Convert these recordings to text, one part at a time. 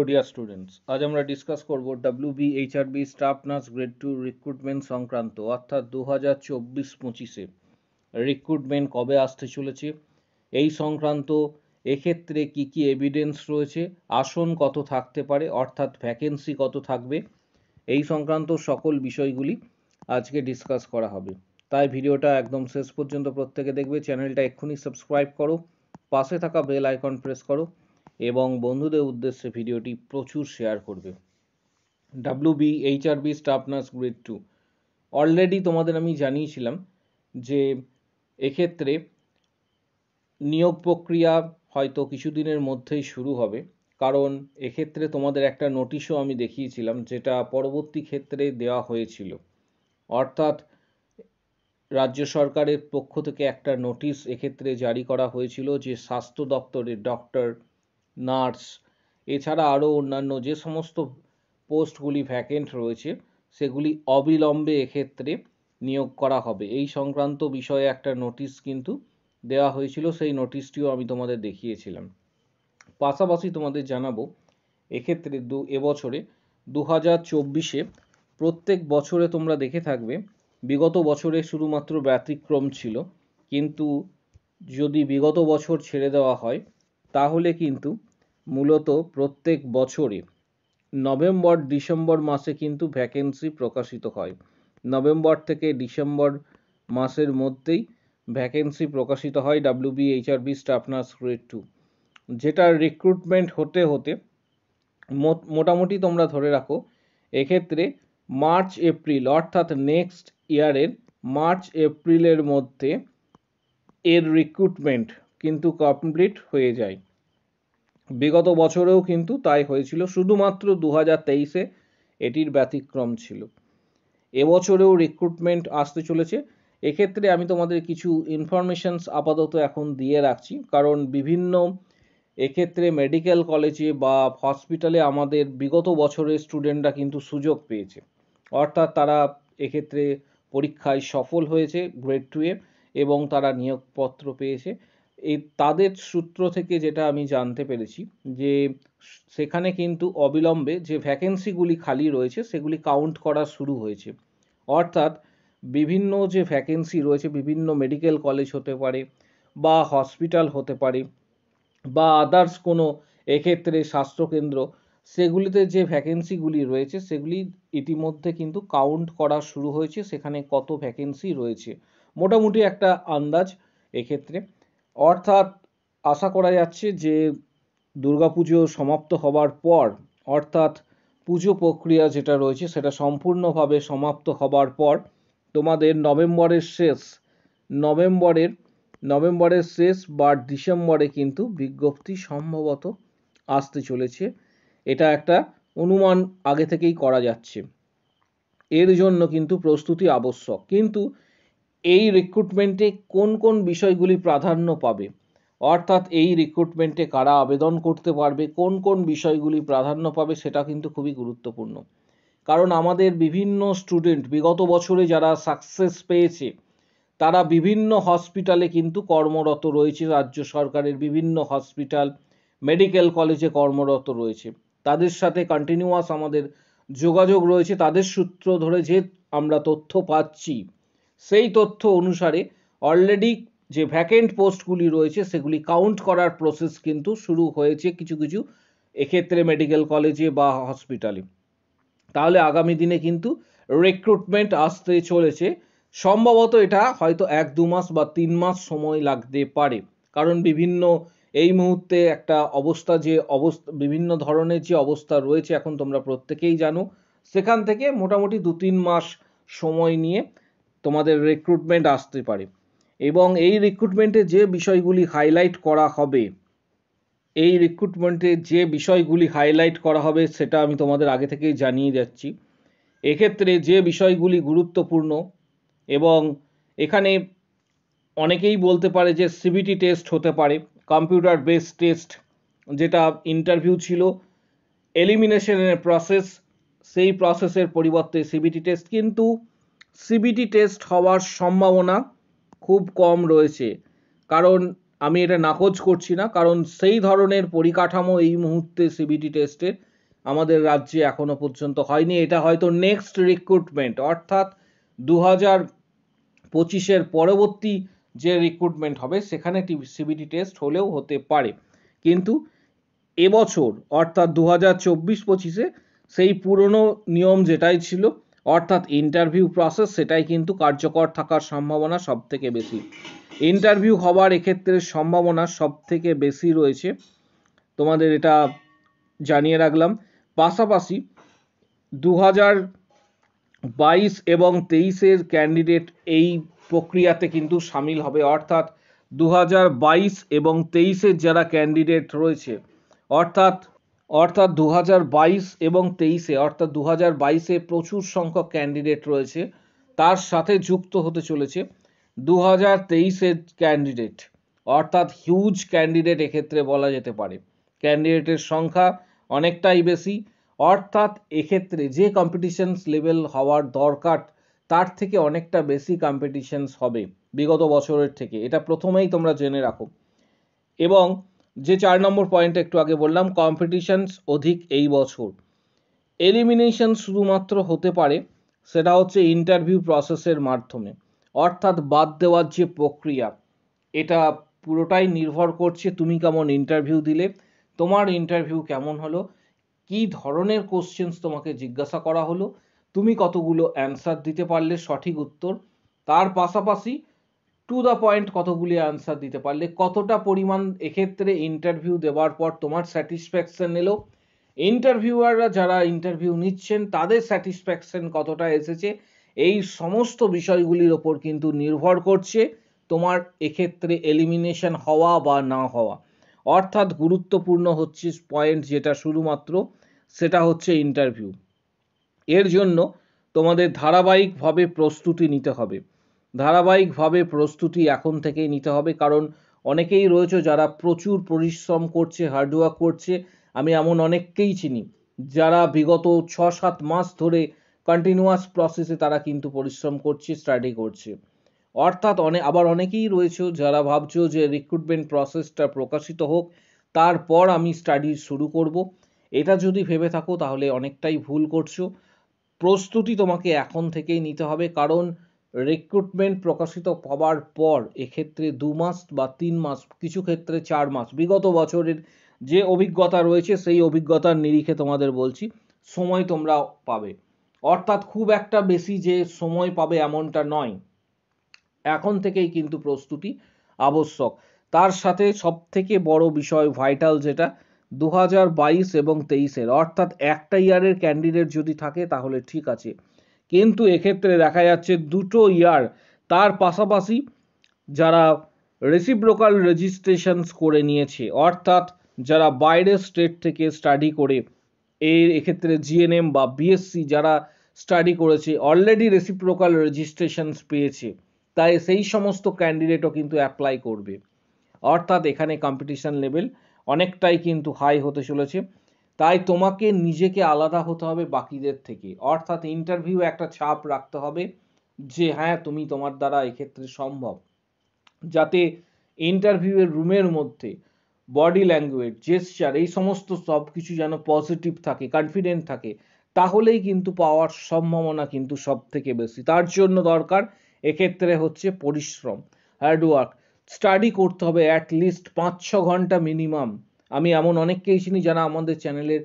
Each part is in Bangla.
ডিয়ার স্টুডেন্টস, আজ আমরা ডিসকাস করব WBHRB staff nurse grade 2 recruitment সংক্রান্ত, অর্থাৎ 2024-25-এ রিক্রুটমেন্ট কবে আসতে চলেছে, এই সংক্রান্ত এক্ষেত্রে কি কি এভিডেন্স রয়েছে, আসন কত থাকতে পারে অর্থাৎ ভ্যাকেন্সি কত থাকবে, এই সংক্রান্ত সকল বিষয়গুলি আজকে ডিসকাস করা হবে। তাই ভিডিওটা একদম শেষ পর্যন্ত প্রত্যেকে দেখবে। চ্যানেলটা এক্ষুনি সাবস্ক্রাইব করো, পাশে থাকা বেল আইকন প্রেস করো এবং বন্ধুদের উদ্দেশ্যে ভিডিওটি প্রচুর শেয়ার করবে। WBHRB staff nurse grade 2 already তোমাদের আমি জানিয়েছিলাম যে এক্ষেত্রে নিয়োগ প্রক্রিয়া হয়তো কিছুদিনের মধ্যেই শুরু হবে, কারণ এক্ষেত্রে তোমাদের একটা নোটিশও আমি দেখিয়েছিলাম যেটা পরবর্তী ক্ষেত্রে দেওয়া হয়েছিল। অর্থাৎ রাজ্য সরকারের পক্ষ থেকে একটা নোটিশ এক্ষেত্রে জারি করা হয়েছিল যে স্বাস্থ্য দপ্তরের ডক্টর, নার্স এছাড়া আরও অন্যান্য যে সমস্ত পোস্টগুলি ভ্যাকেন্ট রয়েছে সেগুলি অবিলম্বে এক্ষেত্রে নিয়োগ করা হবে। এই সংক্রান্ত বিষয়ে একটা নোটিশ কিন্তু দেওয়া হয়েছিল, সেই নোটিশটিও আমি তোমাদের দেখিয়েছিলাম। পাশাপাশি তোমাদের জানাবো এক্ষেত্রে এবছরে 2024-এ প্রত্যেক বছরে তোমরা দেখে থাকবে বিগত বছরে শুধুমাত্র ব্যতিক্রম ছিল, কিন্তু যদি বিগত বছর ছেড়ে দেওয়া হয় তাহলে কিন্তু মূলত প্রত্যেক বছরে নভেম্বর ডিসেম্বর মাসে কিন্তু ভ্যাকেন্সি প্রকাশিত হয়। নভেম্বর থেকে ডিসেম্বর মাসের মধ্যেই ভ্যাকেন্সি প্রকাশিত হয় WBHRB স্টাফ নার্স গ্রেড 2, যেটার রিক্রুটমেন্ট হতে হতে মোটামুটি তোমরা ধরে রাখো এক্ষেত্রে মার্চ এপ্রিল অর্থাৎ নেক্সট ইয়ারের মার্চ এপ্রিলের মধ্যে এর রিক্রুটমেন্ট কিন্তু কমপ্লিট হয়ে যায়। বিগত বছরেও কিন্তু তাই হয়েছিল, শুধুমাত্র 2023-এ এটির ব্যতিক্রম ছিল। এবছরেও রিক্রুটমেন্ট আসতে চলেছে। এক্ষেত্রে আমি তোমাদের কিছু ইনফরমেশনস আপাতত এখন দিয়ে রাখছি, কারণ বিভিন্ন এক্ষেত্রে মেডিকেল কলেজে বা হসপিটালে আমাদের বিগত বছরের স্টুডেন্টরা কিন্তু সুযোগ পেয়েছে, অর্থাৎ তারা এক্ষেত্রে পরীক্ষায় সফল হয়েছে গ্রেড 2-এ এবং তারা নিয়োগপত্র পেয়েছে। এই তাদের সূত্র থেকে যেটা আমি জানতে পেরেছি যে সেখানে কিন্তু অবিলম্বে যে ভ্যাকেন্সিগুলি খালি রয়েছে সেগুলি কাউন্ট করা শুরু হয়েছে। অর্থাৎ বিভিন্ন যে ভ্যাকেন্সি রয়েছে বিভিন্ন মেডিকেল কলেজ হতে পারে বা হসপিটাল হতে পারে বা আদার্স কোনো এক্ষেত্রে স্বাস্থ্যকেন্দ্র, সেগুলিতে যে ভ্যাকেন্সিগুলি রয়েছে সেগুলি ইতিমধ্যে কিন্তু কাউন্ট করা শুরু হয়েছে, সেখানে কত ভ্যাকেন্সি রয়েছে মোটামুটি একটা আন্দাজ এক্ষেত্রে। অর্থাৎ আশা করা যাচ্ছে যে দুর্গাপুজো সমাপ্ত হবার পর, অর্থাৎ পুজো প্রক্রিয়া যেটা রয়েছে সেটা সম্পূর্ণভাবে সমাপ্ত হবার পর তোমাদের নভেম্বরের শেষ বা ডিসেম্বরে কিন্তু বিজ্ঞপ্তি সম্ভবত আসতে চলেছে। এটা একটা অনুমান আগে থেকেই করা যাচ্ছে। এর জন্য কিন্তু প্রস্তুতি আবশ্যক। কিন্তু এই রিক্রুটমেন্টে কোন কোন বিষয়গুলি প্রাধান্য পাবে, অর্থাৎ এই রিক্রুটমেন্টে কারা আবেদন করতে পারবে, কোন কোন বিষয়গুলি প্রাধান্য পাবে, সেটা কিন্তু খুবই গুরুত্বপূর্ণ। কারণ আমাদের বিভিন্ন স্টুডেন্ট বিগত বছরে যারা সাকসেস পেয়েছে তারা বিভিন্ন হসপিটালে কিন্তু কর্মরত রয়েছে, রাজ্য সরকারের বিভিন্ন হসপিটাল মেডিকেল কলেজে কর্মরত রয়েছে, তাদের সাথে কন্টিনিউয়াস আমাদের যোগাযোগ রয়েছে। তাদের সূত্র ধরে যে আমরা তথ্য পাচ্ছি সেই তথ্য অনুসারে অলরেডি যে ভ্যাকেন্ট পোস্টগুলি রয়েছে সেগুলি কাউন্ট করার প্রসেস কিন্তু শুরু হয়েছে কিছু কিছু এক্ষেত্রে মেডিকেল কলেজে বা হসপিটালে। তাহলে আগামী দিনে কিন্তু রিক্রুটমেন্ট আসতে চলেছে। সম্ভবত এটা হয়তো 1-2 মাস বা 3 মাস সময় লাগতে পারে, কারণ বিভিন্ন এই মুহূর্তে একটা বিভিন্ন ধরনের যে অবস্থা রয়েছে এখন তোমরা প্রত্যেকেই জানো, সেখান থেকে মোটামুটি 2-3 মাস সময় নিয়ে তোমাদের রিক্রুটমেন্ট আসতে পারে। এবং এই রিক্রুটমেন্টে যে বিষয়গুলি হাইলাইট করা হবে সেটা আমি তোমাদের আগে থেকেই জানিয়ে যাচ্ছি। এক্ষেত্রে যে বিষয়গুলি গুরুত্বপূর্ণ, এবং এখানে অনেকেই বলতে পারে যে সিবিটি টেস্ট হতে পারে, কম্পিউটার বেসড টেস্ট, যেটা ইন্টারভিউ ছিল এলিমিনেশনের প্রসেস, সেই প্রসেসের পরিবর্তে সিবিটি টেস্ট, কিন্তু সিবিটি টেস্ট হওয়ার সম্ভাবনা খুব কম রয়েছে। কারণ আমি এটা নাকচ করছি না, কারণ সেই ধরনের পরিকাঠামো এই মুহূর্তে সিবিটি টেস্টের আমাদের রাজ্যে এখনো পর্যন্ত হয়নি। এটা হয়তো নেক্সট রিক্রুটমেন্ট, অর্থাৎ 2025-এর পরবর্তী যে রিক্রুটমেন্ট হবে সেখানে সিবিটি টেস্ট হলেও হতে পারে, কিন্তু এবছর অর্থাৎ 2024-25-এ সেই পুরনো নিয়ম যেটাই ছিল, অর্থাৎ ইন্টারভিউ প্রসেস, সেটাই কিন্তু কার্যকর থাকার সম্ভাবনা সব থেকে বেশি। ইন্টারভিউ হওয়ার এক্ষেত্রে সম্ভাবনা সব থেকে বেশি রয়েছে, তোমাদের এটা জানিয়ে রাখলাম। পাশাপাশি 2022 এবং 23-এর ক্যান্ডিডেট এই প্রক্রিয়াতে কিন্তু সামিল হবে, অর্থাৎ 2022 এবং 23-এর যারা ক্যান্ডিডেট রয়েছে, অর্থাৎ 2022 এবং 23-এ, অর্থাৎ 2022-এ প্রচুর সংখ্যক ক্যান্ডিডেট রয়েছে, তার সাথে যুক্ত হতে চলেছে 2023-এর ক্যান্ডিডেট, অর্থাৎ হিউজ ক্যান্ডিডেট এক্ষেত্রে বলা যেতে পারে। ক্যান্ডিডেটের সংখ্যা অনেকটাই বেশি, অর্থাৎ এক্ষেত্রে যে কম্পিটিশনস লেভেল হওয়ার দরকার তার থেকে অনেকটা বেশি কম্পিটিশনস হবে বিগত বছরের থেকে, এটা প্রথমেই তোমরা জেনে রাখো। এবং যে 4 নম্বর পয়েন্ট একটু আগে বললাম, কম্পিটিশনস অধিক এই বছর। এলিমিনেশন শুধুমাত্র হতে পারে, সেটা হচ্ছে ইন্টারভিউ প্রসেসের মাধ্যমে, অর্থাৎ বাদ দেওয়ার যে প্রক্রিয়া, এটা পুরোটাই নির্ভর করছে তুমি কেমন ইন্টারভিউ দিলে, তোমার ইন্টারভিউ কেমন হলো, কি ধরনের কোশ্চেন্স তোমাকে জিজ্ঞাসা করা হলো, তুমি কতগুলো অ্যান্সার দিতে পারলে সঠিক উত্তর, তার পাশাপাশি টু দ্য পয়েন্ট কতগুলি অ্যান্সার দিতে পারলে, কতটা পরিমাণ এক্ষেত্রে ইন্টারভিউ দেওয়ার পর তোমার স্যাটিসফ্যাকশন এলো, ইন্টারভিউয়াররা যারা ইন্টারভিউ নিচ্ছেন তাদের স্যাটিসফ্যাকশন কতটা এসেছে, এই সমস্ত বিষয়গুলির ওপর কিন্তু নির্ভর করছে তোমার এক্ষেত্রে এলিমিনেশন হওয়া বা না হওয়া। অর্থাৎ গুরুত্বপূর্ণ হচ্ছে পয়েন্ট যেটা শুধুমাত্র, সেটা হচ্ছে ইন্টারভিউ। এর জন্য তোমাদের ধারাবাহিকভাবে প্রস্তুতি নিতে হবে, ধারাবাহিকভাবে প্রস্তুতি এখন থেকেই নিতে হবে, কারণ অনেকেই রয়েছে যারা প্রচুর পরিশ্রম করছে, হার্ডওয়ার্ক করছে। আমি এমন অনেককেই চিনি যারা বিগত 6-7 মাস ধরে কন্টিনিউয়াস প্রসেসে তারা কিন্তু পরিশ্রম করছে, স্টাডি করছে। অর্থাৎ আবার অনেকেই রয়েছে যারা ভাবছো যে রিক্রুটমেন্ট প্রসেসটা প্রকাশিত হোক তারপর আমি স্টাডি শুরু করব। এটা যদি ভেবে থাকো তাহলে অনেকটাই ভুল করছো। প্রস্তুতি তোমাকে এখন থেকেই নিতে হবে, কারণ রিক্রুটমেন্ট প্রকাশিত হওয়ার পর এক্ষেত্রে 2 মাস বা 3 মাস, কিছু ক্ষেত্রে 4 মাস, বিগত বছরের যে অভিজ্ঞতা রয়েছে সেই অভিজ্ঞতার নিরিখে তোমাদের বলছি, সময় তোমরা পাবে। অর্থাৎ খুব একটা বেশি যে সময় পাবে এমনটা নয়, এখন থেকেই কিন্তু প্রস্তুতি আবশ্যক। তার সাথে সবথেকে বড় বিষয় ভাইটাল যেটা 2022 এবং 23-এর, অর্থাৎ একটা ইয়ারের ক্যান্ডিডেট যদি থাকে তাহলে ঠিক আছে, কিন্তু এক্ষেত্রে দেখা যাচ্ছে দুটো ইয়ার, তার পাশাপাশি যারা রেসিপ্রোকাল রেজিস্ট্রেশনস করে নিয়েছে, অর্থাৎ যারা বাইরের স্টেট থেকে স্টাডি করে এক্ষেত্রে জিএনএম বা বিএসসি যারা স্টাডি করেছে, অলরেডি রেসিপ্রোকাল রেজিস্ট্রেশনস পেয়েছে, তাই সেই সমস্ত ক্যান্ডিডেটও কিন্তু অ্যাপ্লাই করবে। অর্থাৎ এখানে কম্পিটিশন লেভেল অনেকটাই কিন্তু হাই হতে চলেছে, তাই তোমাকে নিজেকে আলাদা হতে হবে বাকিদের থেকে, অর্থাৎ ইন্টারভিউ একটা ছাপ রাখতে হবে যে হ্যাঁ তুমি তোমার দ্বারা এক্ষেত্রে সম্ভব, যাতে ইন্টারভিউয়ের রুমের মধ্যে বডি ল্যাঙ্গুয়েজ, জেস্চার, এই সমস্ত সব কিছু যেন পজিটিভ থাকে, কনফিডেন্ট থাকে, তাহলেই কিন্তু পাওয়ার সম্ভাবনা কিন্তু সব থেকে বেশি। তার জন্য দরকার এক্ষেত্রে হচ্ছে পরিশ্রম, হার্ডওয়ার্ক, স্টাডি করতে হবে অ্যাটলিস্ট 5-6 ঘন্টা মিনিমাম। আমি এমন অনেককেই চিনি যারা আমাদের চ্যানেলের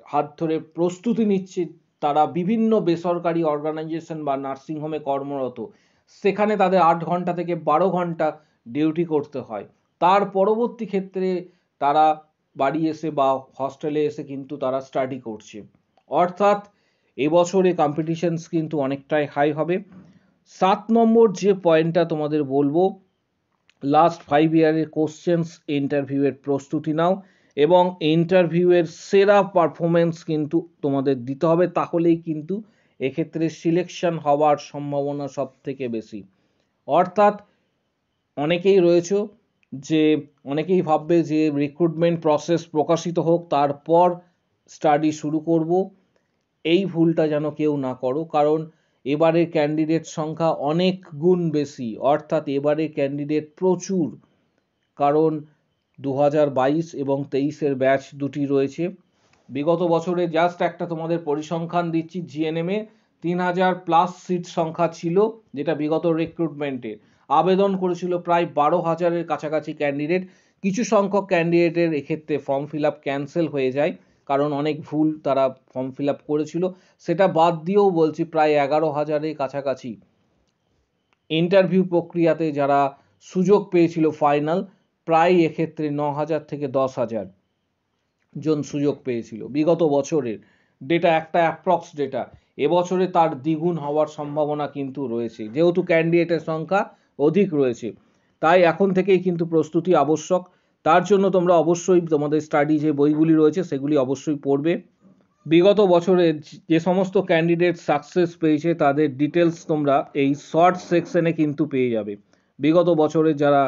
হাত ধরে প্রস্তুতি নিচ্ছে, তারা বিভিন্ন বেসরকারি অর্গানাইজেশন বা নার্সিংহোমে কর্মরত, সেখানে তাদের 8 ঘন্টা থেকে 12 ঘন্টা ডিউটি করতে হয়, তার পরবর্তী ক্ষেত্রে তারা বাড়ি এসে বা হস্টেলে এসে কিন্তু তারা স্টাডি করছে। অর্থাৎ এবছরে কম্পিটিশনস কিন্তু অনেকটাই হাই হবে। 7 নম্বর যে পয়েন্টটা তোমাদের বলবো, লাস্ট 5 ইয়ারের কোশ্চেন্স ইন্টারভিউয়ের প্রস্তুতি নাও এবং ইন্টারভিউয়ের সেরা পারফরমেন্স কিন্তু তোমাদের দিতে হবে, তাহলেই কিন্তু এক্ষেত্রে সিলেকশন হওয়ার সম্ভাবনা সব থেকে বেশি। অর্থাৎ অনেকেই রয়েছে যে অনেকেই ভাববে যে রিক্রুটমেন্ট প্রসেস প্রকাশিত হোক তারপর স্টাডি শুরু করব, এই ভুলটা যেন কেউ না করো, কারণ এবারে ক্যান্ডিডেট সংখ্যা অনেক গুণ বেশি, অর্থাৎ এবারে ক্যান্ডিডেট প্রচুর, কারণ 2022 এবং 23-এর ব্যাচ দুটি রয়েছে। বিগত বছরে জাস্ট একটা তোমাদের পরিসংখ্যান দিচ্ছি, জিএনএমে 3000+ সিট সংখ্যা ছিল, যেটা বিগত রিক্রুটমেন্টে আবেদন করেছিল প্রায় 12,000-এর কাছাকাছি ক্যান্ডিডেট। কিছু সংখ্যক ক্যান্ডিডেটের এক্ষেত্রে ফর্ম ফিল আপ ক্যান্সেল হয়ে যায়, কারণ অনেক ভুল তারা ফর্ম ফিল আপ করেছিল। সেটা বাদ দিয়েও বলছি প্রায় 11,000-এর কাছাকাছি ইন্টারভিউ প্রক্রিয়াতে যারা সুযোগ পেয়েছিল ফাইনাল, প্রায় এক্ষেত্রে 9,000 থেকে 10,000 জন সুযোগ পেয়েছিল বিগত বছরের ডেটা, একটা অ্যাপ্রক্স ডেটা। এবছরে তার দ্বিগুণ হওয়ার সম্ভাবনা কিন্তু রয়েছে, যেহেতু ক্যান্ডিডেটের সংখ্যা অধিক রয়েছে। তাই এখন থেকেই কিন্তু প্রস্তুতি আবশ্যক। তার জন্য তোমরা অবশ্যই তোমাদের স্টাডি যে বইগুলি রয়েছে সেগুলি অবশ্যই পড়বে। বিগত বছরে যে সমস্ত ক্যান্ডিডেট সাকসেস পেয়েছে তাদের ডিটেলস তোমরা এই শর্ট সেকশনে কিন্তু পেয়ে যাবে। বিগত বছরে যারা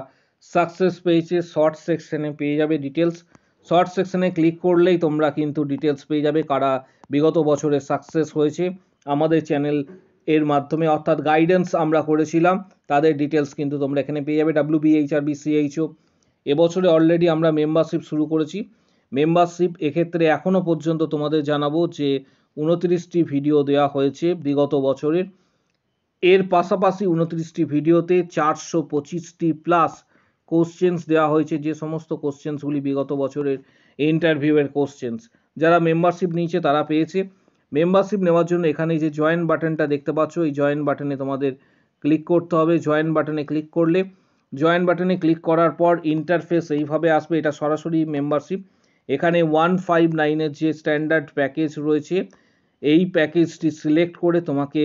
সাকসেস পেয়েছে শর্ট সেকশনে পেয়ে যাবে ডিটেলস। শর্ট সেকশনে ক্লিক করলেই তোমরা কিন্তু ডিটেলস পেয়ে যাবে কারা বিগত বছরে সাকসেস হয়েছে আমাদের চ্যানেল এর মাধ্যমে, অর্থাৎ গাইডেন্স আমরা করেছিলাম, তাদের ডিটেলস কিন্তু তোমরা এখানে পেয়ে যাবে। WBHRB CHO এবছরে অলরেডি আমরা মেম্বারশিপ শুরু করেছি। মেম্বারশিপ এক্ষেত্রে এখনও পর্যন্ত তোমাদের জানাবো যে 29টি ভিডিও দেওয়া হয়েছে বিগত বছরের। এর পাশাপাশি 29টি ভিডিওতে 425টি প্লাস কোশ্চেন্স দেওয়া হয়েছে, যে সমস্ত কোশ্চেন্সগুলি বিগত বছরের ইন্টারভিউয়ের কোশ্চেন্স। যারা মেম্বারশিপ নিয়েছে তারা পেয়েছে। মেম্বারশিপ নেওয়ার জন্য এখানে যে জয়েন বাটনটা দেখতে পাচ্ছ, এই জয়েন বাটনে তোমাদের ক্লিক করতে হবে। জয়েন বাটনে ক্লিক করলে, জয়েন বাটনে ক্লিক করার পর ইন্টারফেস এইভাবে আসবে। এটা সরাসরি মেম্বারশিপ। এখানে 159-এর যে স্ট্যান্ডার্ড প্যাকেজ রয়েছে, এই প্যাকেজটি সিলেক্ট করে তোমাকে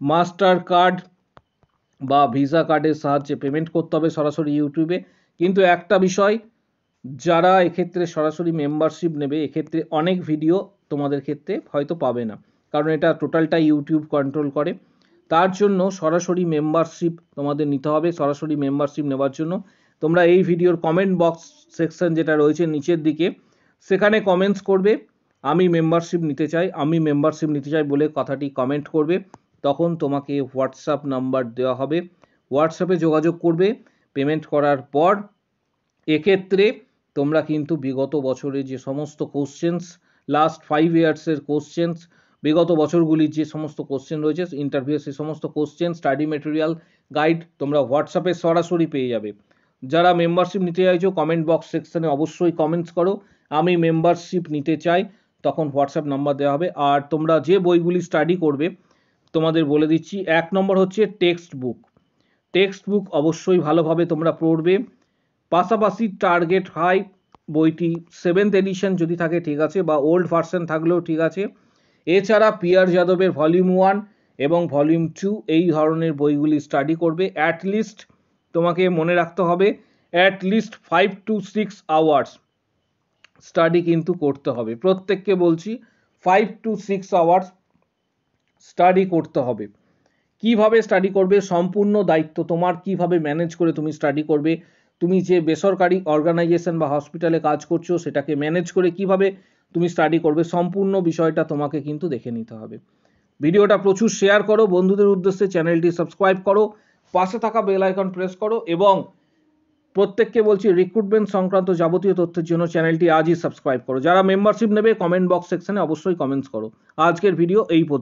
মাস্টার কার্ড বা ভিসা কার্ডের সাহায্যে পেমেন্ট করতে হবে সরাসরি ইউটিউবে। কিন্তু একটা বিষয়, যারা এক্ষেত্রে সরাসরি মেম্বারশিপ নেবে এক্ষেত্রে অনেক ভিডিও তোমাদের ক্ষেত্রে হয়তো পাবে না, কারণ এটা টোটালটা ইউটিউব কন্ট্রোল করে। তার জন্য সরাসরি মেম্বারশিপ তোমাদের নিতে হবে। সরাসরি মেম্বারশিপ নেওয়ার জন্য তোমরা এই ভিডিওর কমেন্ট বক্স সেকশন যেটা রয়েছে নিচের দিকে, সেখানে কমেন্টস করবে আমি মেম্বারশিপ নিতে চাই, আমি মেম্বারশিপ নিতে চাই বলে কথাটি কমেন্ট করবে। তখন তোমাকে হোয়াটসঅ্যাপ নাম্বার দেওয়া হবে, হোয়াটসঅ্যাপে যোগাযোগ করবে। পেমেন্ট করার পর এক্ষেত্রে তোমরা কিন্তু বিগত বছরে যে সমস্ত কোশ্চেন্স, লাস্ট 5 ইয়ার্সের কোশ্চেন্স, বিগত বছরগুলির যে সমস্ত কোশ্চেন রয়েছে ইন্টারভিউ, সেই সমস্ত কোশ্চেন, স্টাডি মেটেরিয়াল, গাইড তোমরা হোয়াটসঅ্যাপে সরাসরি পেয়ে যাবে। যারা মেম্বারশিপ নিতে চাইছো কমেন্ট বক্স সেকশনে অবশ্যই কমেন্টস করো আমি মেম্বারশিপ নিতে চাই, তখন হোয়াটসঅ্যাপ নাম্বার দেওয়া হবে। আর তোমরা যে বইগুলি স্টাডি করবে তোমাদের বলে দিচ্ছি, 1 নম্বর হচ্ছে টেক্সট বুক। টেক্সট বুক অবশ্যই ভালোভাবে তোমরা পড়বে। পাশাপাশি টার্গেট হাই বইটি 7th এডিশন যদি থাকে ঠিক আছে, বা ওল্ড ভার্সন থাকলেও ঠিক আছে। এছাড়া পিয়ার যাদবের ভলিউম 1 এবং ভলিউম 2 এই ধরনের বইগুলি স্টাডি করবে। অ্যাটলিস্ট তোমাকে মনে রাখতে হবে অ্যাটলিস্ট 5 to 6 আওয়ার্স স্টাডি কিন্তু করতে হবে। প্রত্যেককে বলছি 5 to 6 আওয়ার্স স্টাডি করতে হবে। কিভাবে স্টাডি করবে সম্পূর্ণ দায়িত্ব তোমার, কিভাবে ম্যানেজ করে তুমি স্টাডি করবে। তুমি যে বেসরকারি অর্গানাইজেশন বা হসপিটালে কাজ করছো সেটাকে ম্যানেজ করে কিভাবে তুমি স্টাডি করবে, সম্পূর্ণ বিষয়টা তোমাকে কিন্তু দেখে নিতে হবে। ভিডিওটা প্রচুর শেয়ার করো বন্ধুদের উদ্দেশ্যে, চ্যানেলটি সাবস্ক্রাইব করো, পাশে থাকা বেল আইকন প্রেস করো, এবং প্রত্যেককে বলছি রিক্রুটমেন্ট সংক্রান্ত যাবতীয় তথ্যের জন্য চ্যানেলটি আজই সাবস্ক্রাইব করো। যারা মেম্বারশিপ নেবে কমেন্ট বক্স সেকশনে অবশ্যই কমেন্টস করো। আজকের ভিডিও এই পর্যন্ত।